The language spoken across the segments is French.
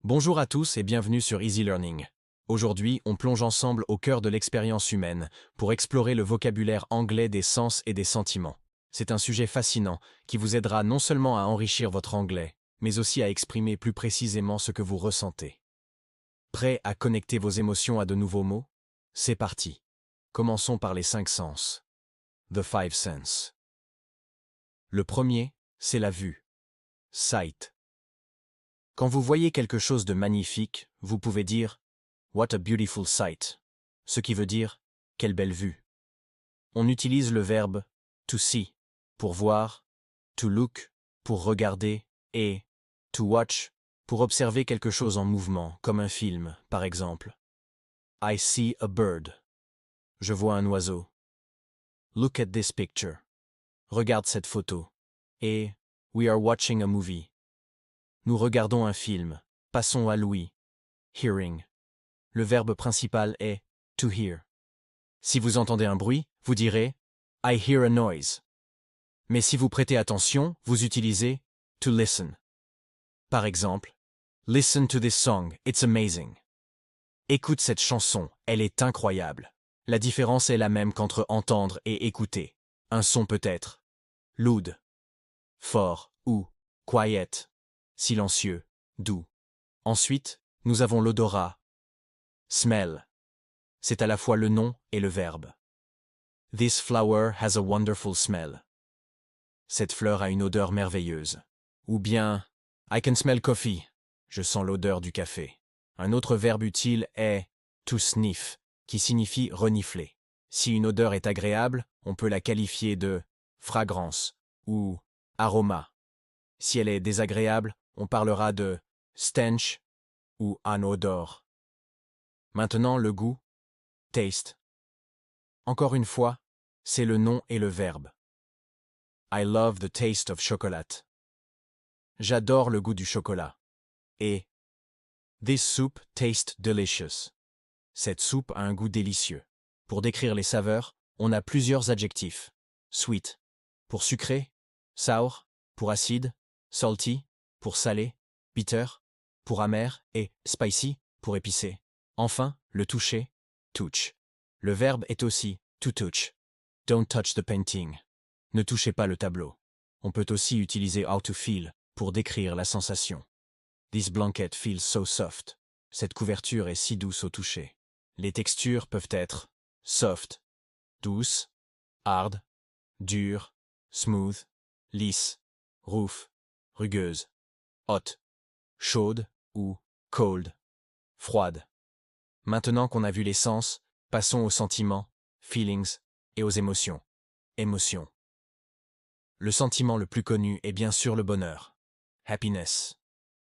Bonjour à tous et bienvenue sur Easy Learning. Aujourd'hui, on plonge ensemble au cœur de l'expérience humaine pour explorer le vocabulaire anglais des sens et des sentiments. C'est un sujet fascinant qui vous aidera non seulement à enrichir votre anglais, mais aussi à exprimer plus précisément ce que vous ressentez. Prêt à connecter vos émotions à de nouveaux mots? C'est parti. Commençons par les 5 sens. The Five Senses. Le premier, c'est la vue. Sight. Quand vous voyez quelque chose de magnifique, vous pouvez dire « What a beautiful sight », ce qui veut dire « Quelle belle vue ». On utilise le verbe « to see » pour voir, « to look » pour regarder et « to watch » pour observer quelque chose en mouvement, comme un film, par exemple. « I see a bird » je vois un oiseau. « Look at this picture » regarde cette photo. Et « We are watching a movie » nous regardons un film. Passons à l'ouïe. Hearing. Le verbe principal est to hear. Si vous entendez un bruit, vous direz I hear a noise. Mais si vous prêtez attention, vous utilisez to listen. Par exemple, Listen to this song, it's amazing. Écoute cette chanson, elle est incroyable. La différence est la même qu'entre entendre et écouter. Un son peut être loud, fort ou quiet, silencieux, doux. Ensuite, nous avons l'odorat, smell. C'est à la fois le nom et le verbe. This flower has a wonderful smell. Cette fleur a une odeur merveilleuse. Ou bien, I can smell coffee. Je sens l'odeur du café. Un autre verbe utile est to sniff, qui signifie renifler. Si une odeur est agréable, on peut la qualifier de fragrance ou aroma. Si elle est désagréable, on parlera de stench ou anodore. Maintenant, le goût, taste. Encore une fois, c'est le nom et le verbe. I love the taste of chocolate. J'adore le goût du chocolat. Et this soup tastes delicious. Cette soupe a un goût délicieux. Pour décrire les saveurs, on a plusieurs adjectifs. Sweet, pour sucré, sour, pour acide, salty, pour salé, bitter, pour amer, et spicy, pour épicé. Enfin, le toucher, touch. Le verbe est aussi to touch. Don't touch the painting. Ne touchez pas le tableau. On peut aussi utiliser how to feel pour décrire la sensation. This blanket feels so soft. Cette couverture est si douce au toucher. Les textures peuvent être soft, douce, hard, dure, smooth, lisse, rough, rugueuse, hot, chaude ou cold, froide. Maintenant qu'on a vu les sens, passons aux sentiments, feelings, et aux émotions, émotions. Le sentiment le plus connu est bien sûr le bonheur, happiness.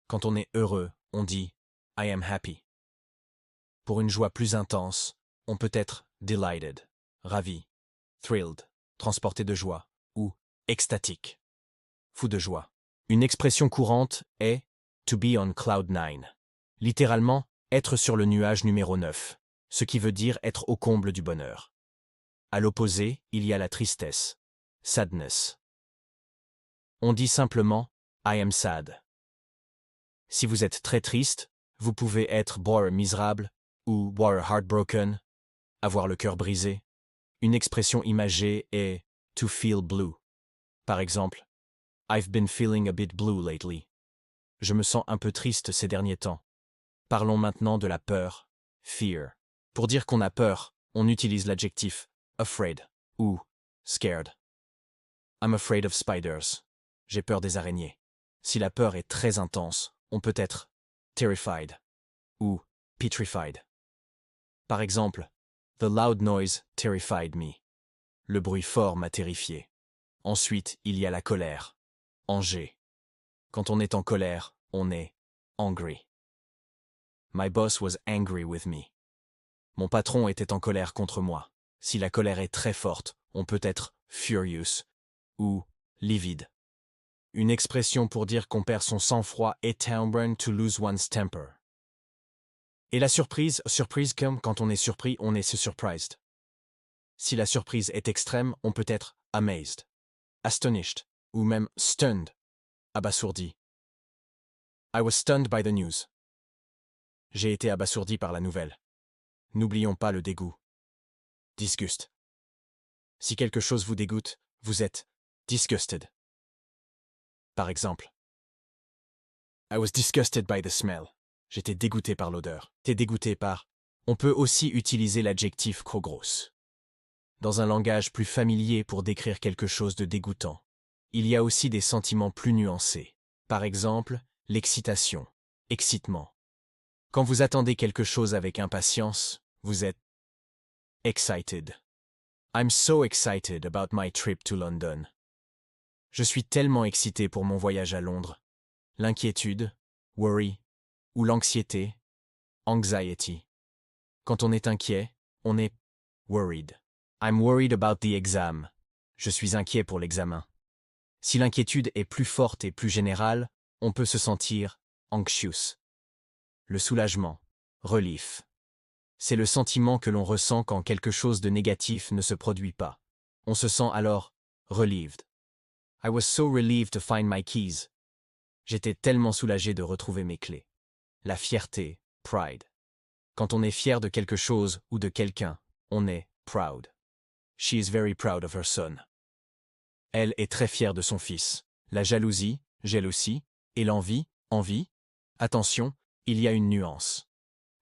Quand on est heureux, on dit « I am happy ». Pour une joie plus intense, on peut être « delighted », ravi, thrilled, transporté de joie, ou extatique, fou de joie. Une expression courante est « to be on cloud 9 », littéralement « être sur le nuage numéro 9 », ce qui veut dire être au comble du bonheur. À l'opposé, il y a la tristesse, sadness. On dit simplement « I am sad ». Si vous êtes très triste, vous pouvez être boire misérable ou boire heartbroken, avoir le cœur brisé. Une expression imagée est to feel blue. Par exemple, I've been feeling a bit blue lately. Je me sens un peu triste ces derniers temps. Parlons maintenant de la peur, fear. Pour dire qu'on a peur, on utilise l'adjectif afraid ou scared. I'm afraid of spiders. J'ai peur des araignées. Si la peur est très intense, on peut être terrified ou petrified. Par exemple, The loud noise terrified me. Le bruit fort m'a terrifié. Ensuite, il y a la colère, anger. Quand on est en colère, on est angry. My boss was angry with me. Mon patron était en colère contre moi. Si la colère est très forte, on peut être furious ou livid. Une expression pour dire qu'on perd son sang-froid est to lose one's temper. Et la surprise, comme quand on est surpris, on est surprised. Si la surprise est extrême, on peut être amazed, astonished, ou même stunned, abasourdi. I was stunned by the news. J'ai été abasourdi par la nouvelle. N'oublions pas le dégoût. Disgust. Si quelque chose vous dégoûte, vous êtes disgusted. Par exemple, I was disgusted by the smell. J'étais dégoûté par l'odeur. T'es dégoûté par. On peut aussi utiliser l'adjectif gross. Dans un langage plus familier pour décrire quelque chose de dégoûtant. Il y a aussi des sentiments plus nuancés. Par exemple, l'excitation, excitement. Quand vous attendez quelque chose avec impatience, vous êtes excited. I'm so excited about my trip to London. Je suis tellement excité pour mon voyage à Londres. L'inquiétude, worry, ou l'anxiété, anxiety. Quand on est inquiet, on est worried. I'm worried about the exam. Je suis inquiet pour l'examen. Si l'inquiétude est plus forte et plus générale, on peut se sentir anxious. Le soulagement, relief. C'est le sentiment que l'on ressent quand quelque chose de négatif ne se produit pas. On se sent alors relieved. I was so relieved to find my keys. J'étais tellement soulagé de retrouver mes clés. La fierté, pride. Quand on est fier de quelque chose ou de quelqu'un, on est proud. She is very proud of her son. Elle est très fière de son fils. La jalousie, jealousy, et l'envie, envie. Attention, il y a une nuance.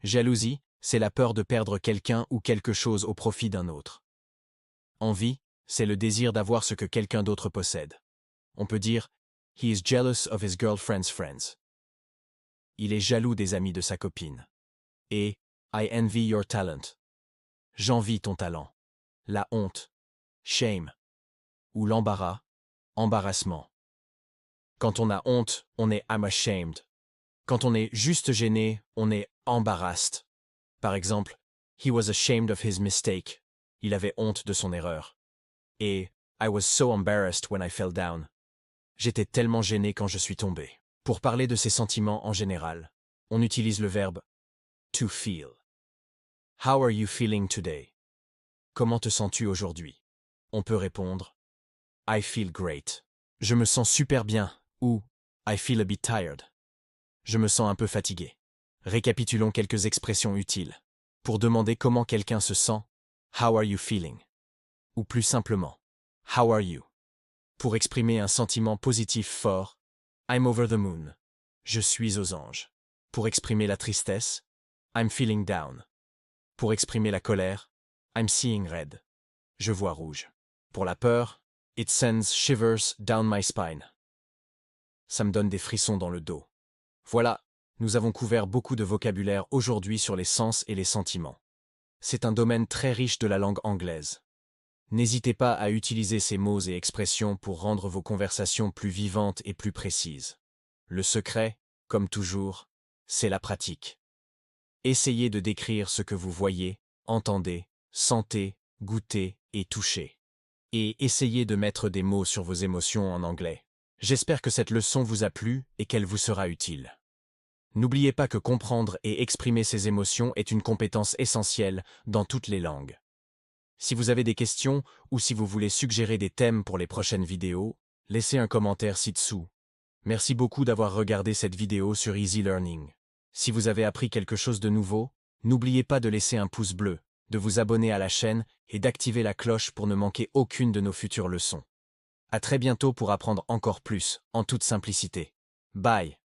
Jalousie, c'est la peur de perdre quelqu'un ou quelque chose au profit d'un autre. Envie, c'est le désir d'avoir ce que quelqu'un d'autre possède. On peut dire « He is jealous of his girlfriend's friends ». Il est jaloux des amis de sa copine. Et « I envy your talent ». J'envie ton talent. La honte, shame. Ou l'embarras, embarrassement. Quand on a honte, on est I'm ashamed. Quand on est juste gêné, on est embarrassed. Par exemple, he was ashamed of his mistake. Il avait honte de son erreur. Et I was so embarrassed when I fell down. J'étais tellement gêné quand je suis tombé. Pour parler de ces sentiments en général, on utilise le verbe to feel. How are you feeling today? Comment te sens-tu aujourd'hui? On peut répondre I feel great. Je me sens super bien. Ou I feel a bit tired. Je me sens un peu fatigué. Récapitulons quelques expressions utiles. Pour demander comment quelqu'un se sent, How are you feeling? Ou plus simplement, How are you? Pour exprimer un sentiment positif fort, I'm over the moon. Je suis aux anges. Pour exprimer la tristesse, I'm feeling down. Pour exprimer la colère, I'm seeing red. Je vois rouge. Pour la peur, it sends shivers down my spine. Ça me donne des frissons dans le dos. Voilà, nous avons couvert beaucoup de vocabulaire aujourd'hui sur les sens et les sentiments. C'est un domaine très riche de la langue anglaise. N'hésitez pas à utiliser ces mots et expressions pour rendre vos conversations plus vivantes et plus précises. Le secret, comme toujours, c'est la pratique. Essayez de décrire ce que vous voyez, entendez, sentez, goûtez et touchez. Et essayez de mettre des mots sur vos émotions en anglais. J'espère que cette leçon vous a plu et qu'elle vous sera utile. N'oubliez pas que comprendre et exprimer ses émotions est une compétence essentielle dans toutes les langues. Si vous avez des questions ou si vous voulez suggérer des thèmes pour les prochaines vidéos, laissez un commentaire ci-dessous. Merci beaucoup d'avoir regardé cette vidéo sur Easy Learning. Si vous avez appris quelque chose de nouveau, n'oubliez pas de laisser un pouce bleu, de vous abonner à la chaîne et d'activer la cloche pour ne manquer aucune de nos futures leçons. À très bientôt pour apprendre encore plus, en toute simplicité. Bye!